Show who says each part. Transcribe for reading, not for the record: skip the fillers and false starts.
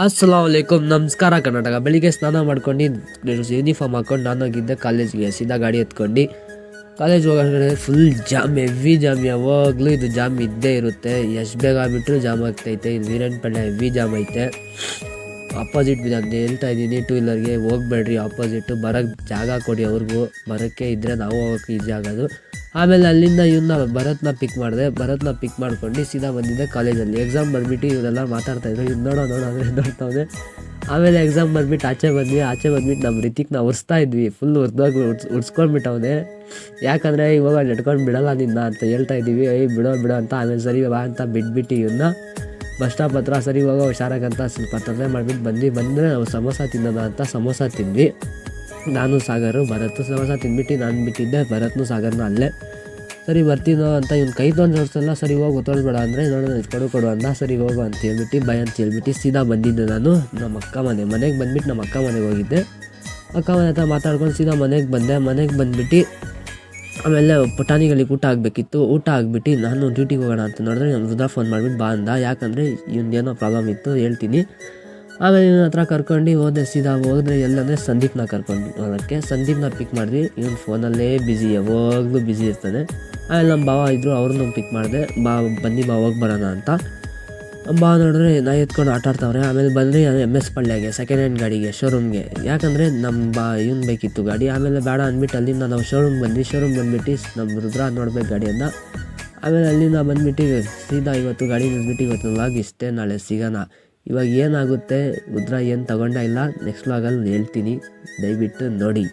Speaker 1: ಅಸ್ಸಲಾಮುಲೈಕುಮ್, ನಮಸ್ಕಾರ ಕರ್ನಾಟಕ. ಬೆಳಿಗ್ಗೆ ಸ್ನಾನ ಮಾಡ್ಕೊಂಡು ಯೂನಿಫಾರ್ಮ್ ಹಾಕೊಂಡು ನಾನು ಹೋಗಿದ್ದೆ ಕಾಲೇಜ್ಗೆ. ಸೀದಾ ಗಾಡಿ ಎತ್ಕೊಂಡು ಕಾಲೇಜ್ ಹೋಗೋಣ. Full jam, heavy jam. ಯಾವಾಗಲೂ ಇದು ಜಾಮ್ ಇದ್ದೇ ಇರುತ್ತೆ. ಎಷ್ಟು ಬೇಗ ಆಗ್ಬಿಟ್ರು ಜಾಮ್ ಆಗ್ತೈತೆ. ಇದು ವೀರಣ್ಣಪೇಟೆ ಹೆವಿ ಜಾಮ್ ಐತೆ. ಆಪೋಸಿಟ್ ನಾನು ಹೇಳ್ತಾ ಇದ್ದೀನಿ, ಟೂ ವೀಲರ್ಗೆ ಹೋಗ್ಬೇಡ್ರಿ, ಆಪೋಸಿಟ್ಟು ಬರೋಕ್ಕೆ ಜಾಗ ಕೊಡಿ. ಅವ್ರಿಗೂ ಬರೋಕ್ಕೆ ಇದ್ದರೆ ನಾವು ಹೋಗೋಕ್ಕೆ ಈಸಿ ಆಗೋದು. ಆಮೇಲೆ ಅಲ್ಲಿಂದ ಭರತ್ನ ಪಿಕ್ ಮಾಡ್ಕೊಂಡು ಸೀದಾ ಬಂದಿದ್ದೆ ಕಾಲೇಜಲ್ಲಿ. ಎಕ್ಸಾಮ್ ಬಂದುಬಿಟ್ಟು ಇವರೆಲ್ಲ ಮಾತಾಡ್ತಾಯಿದ್ರು, ಇದು ನೋಡೋ ಅಂದರೆ ನೋಡ್ತಾವೆ. ಆಮೇಲೆ ಎಕ್ಸಾಮ್ ಬಂದುಬಿಟ್ಟು ಆಚೆ ಬಂದ್ಬಿಟ್ಟು ನಮ್ಮ ರಿತಿಕ್ನ ಉರ್ಸ್ತಾ ಇದ್ವಿ. ಫುಲ್ ಉರ್ಸ್ಕೊಂಡ್ಬಿಟ್ಟವನೆ. ಯಾಕಂದರೆ ಇವಾಗ ನೆಟ್ಕೊಂಡು ಬಿಡಲ್ಲ ನಿನ್ನ ಅಂತ ಹೇಳ್ತಾ ಇದ್ದೀವಿ. ಬಿಡೋ ಅಂತ. ಆಮೇಲೆ ಸರಿ ಬಾ ಅಂತ ಬಿಟ್ಬಿಟ್ಟು ಇವನ್ನ ಬಸ್ ಸ್ಟಾಪ್ ಹತ್ರ ಸರಿ ಹೋಗೋ ಹುಷಾರಾಗಂತ ಸ್ವಲ್ಪ ತೊಂದರೆ ಮಾಡಿಬಿಟ್ಟು ಬಂದರೆ ನಾವು ಸಮೋಸ ತಿನ್ನೋಣ ಅಂತ ಸಮೋಸ ತಿಂದ್ವಿ. ನಾನು ಸಾಗರು ಭರತ್ ಸಮೋಸ ತಿಂದ್ಬಿಟ್ಟು ನಾನು ಬಿಟ್ಟಿದ್ದೆ. ಭರತ್ನು ಸಾಗರ್ನ ಅಲ್ಲೇ. ಸರಿ ಬರ್ತೀನೋ ಅಂತ ಇವ್ನು ಕೈ ತೊಗೊಂಡು ಜೋಡಿಸಲ್ಲ. ಸರಿ ಹೋಗು ತೊಳ್ಬೇಡ ಅಂದರೆ ನೋಡೋಣ ಕೊಡು ಅಂದ. ಸರಿ ಹೋಗು ಅಂತ ಹೇಳ್ಬಿಟ್ಟು ಸೀದಾ ಬಂದಿದ್ದೆ ನಾನು ನಮ್ಮ ಅಕ್ಕ ಮನೆಗೆ ಬಂದುಬಿಟ್ಟು ನಮ್ಮ ಅಕ್ಕ ಮನೆಗೆ ಹೋಗಿದ್ದೆ. ಅಕ್ಕ ಮನೆ ಹತ್ರ ಮಾತಾಡ್ಕೊಂಡು ಸೀದಾ ಮನೆಗೆ ಬಂದುಬಿಟ್ಟು ಆಮೇಲೆ ಪುಟಾಣಿಗಳಿಗೆ ಊಟ ಆಗಿಬಿಟ್ಟು ನಾನು ಡ್ಯೂಟಿಗೆ ಹೋಗೋಣ ಅಂತ ನೋಡಿದ್ರೆ ನಾನು ರುದ್ರಾ ಫೋನ್ ಮಾಡಿಬಿಟ್ಟು ಬಾ ಅಂದ. ಯಾಕಂದರೆ ಏನೋ ಪ್ರಾಬ್ಲಮ್ ಇತ್ತು ಹೇಳ್ತೀನಿ. ಆಮೇಲೆ ಇವನ ಹತ್ರ ಕರ್ಕೊಂಡು ಹೋದೆ. ಸೀದಾ ಹೋದರೆ ಎಲ್ಲಂದರೆ ಸಂದೀಪ್ನ ಕರ್ಕೊಂಡು ಹೋಗೋಕ್ಕೆ. ಸಂದೀಪ್ನ ಪಿಕ್ ಮಾಡಿದ್ವಿ. ಇವನು ಫೋನಲ್ಲೇ ಯಾವಾಗಲೂ ಬ್ಯುಸಿ ಇರ್ತಾನೆ. ಆಮೇಲೆ ನಮ್ಮ ಭಾವ ಇದ್ದರು, ಅವ್ರನ್ನೂ ಪಿಕ್ ಮಾಡಿದೆ. ಬನ್ನಿ ಹೋಗಿ ಬರೋಣ ಅಂತ. ನೋಡಿದ್ರೆ ನಾ ಎತ್ಕೊಂಡು ಆಟಾಡ್ತಾವ್ರೆ. ಆಮೇಲೆ ಬಂದರೆ MS ಪಳ್ಳಿಯಾಗೆ ಸೆಕೆಂಡ್ ಹ್ಯಾಂಡ್ ಗಾಡಿಗೆ ಶೋರೂಮ್ಗೆ. ಯಾಕಂದರೆ ನಮ್ಮ ಇವನು ಬೇಕಿತ್ತು ಗಾಡಿ. ಆಮೇಲೆ ಬೇಡ ಅಂದ್ಬಿಟ್ಟು ಅಲ್ಲಿಂದ ನಾವು ಶೋರೂಮ್ ಬಂದುಬಿಟ್ಟು ನಮ್ಮ ರುದ್ರಾ ನೋಡ್ಬೇಕು ಗಾಡಿಯನ್ನು. ಆಮೇಲೆ ಅಲ್ಲಿಂದ ಬಂದುಬಿಟ್ಟು ಸೀದಾ ಇವತ್ತು ಗಾಡಿ ನಿಲ್ಸ್ಬಿಟ್ಟು ಇವತ್ತು ವ್ಲಾಗ್ ಇಷ್ಟೇ, ನಾಳೆ ಸಿಗೋಣ. ಇವಾಗ ಏನಾಗುತ್ತೆ ರುದ್ರಾ ಏನು ತಗೊಂಡೇ ಇಲ್ಲ, ನೆಕ್ಸ್ಟ್ ವ್ಲಾಗಲ್ಲಿ ಹೇಳ್ತೀನಿ, ದಯವಿಟ್ಟು ನೋಡಿ.